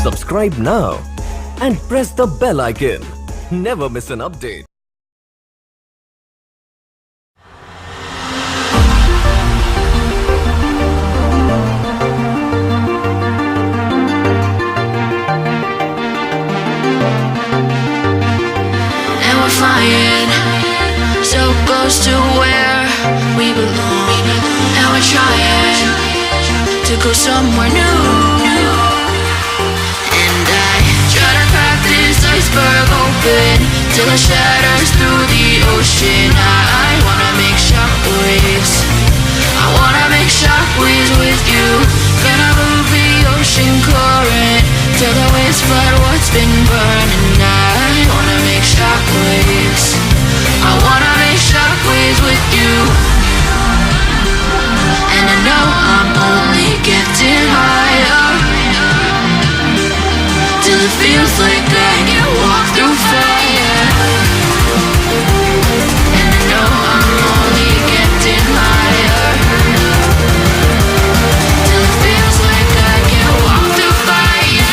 Subscribe now and press the bell icon. Never miss an update. And we're flying so close to where we belong. And we're trying to go somewhere new. And I try to crack this iceberg open till it shatters through the ocean. I wanna make shockwaves. I wanna make shockwaves with you. Gonna move the ocean current till the waves flood what's been burning. I wanna make shockwaves. I wanna make shockwaves with you. And I know I'm only getting higher till it feels like I can walk through fire. And I know I'm only getting higher till it feels like I can walk through fire.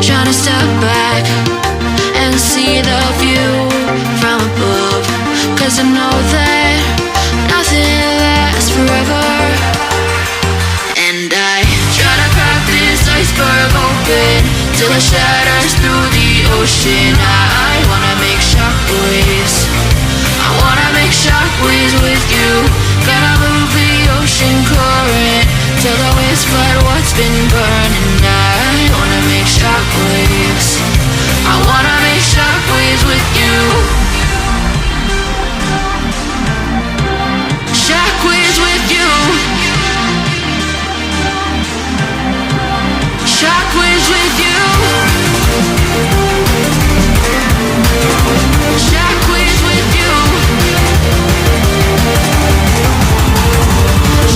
Trying to step back and see the view from above, 'cause I know that nothing lasts forever. And I try to crack this iceberg open till it shatters through the ocean. I wanna make shockwaves. I wanna make shockwaves with you. Gonna move the ocean current till the waves flood what's been burning. I wanna make shockwaves. I wanna make shockwaves with you. Shockwaves with you. Shockwaves with you. Shockwaves with you.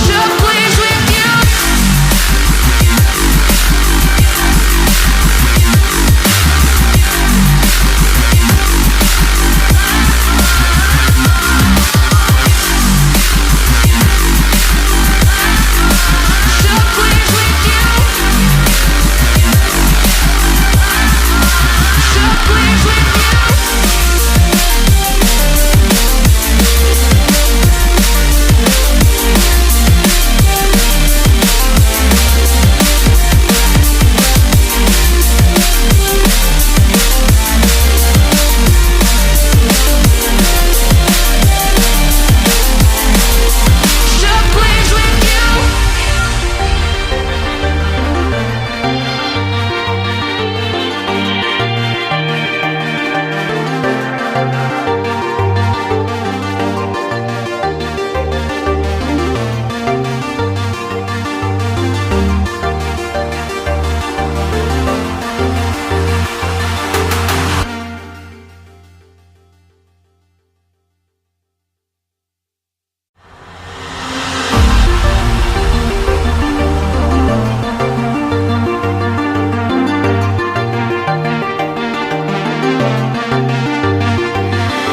Shockwaves with you. Shockwaves with you. Shockwaves with Shockwaves with you.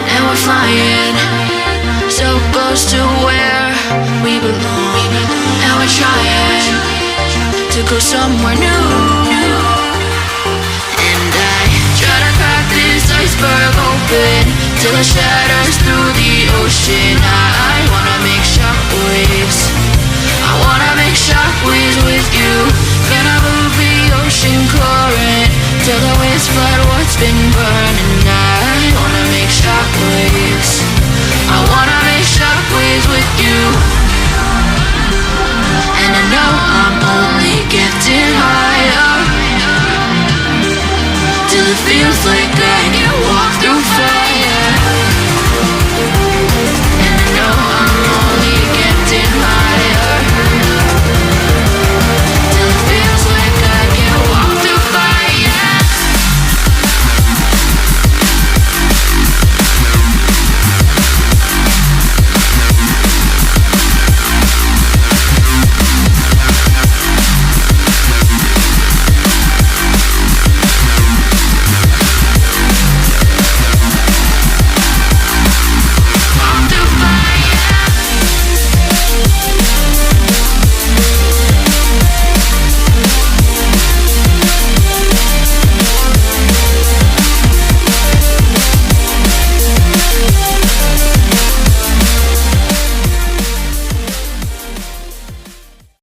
And we're flying so close to where we belong. And we're trying to go somewhere new. And I try to crack this iceberg open till it shatters through the ocean. I wanna make shockwaves. I wanna make shockwaves with you. Gonna move the ocean current till the waves flood what's been burning. I wanna make shockwaves.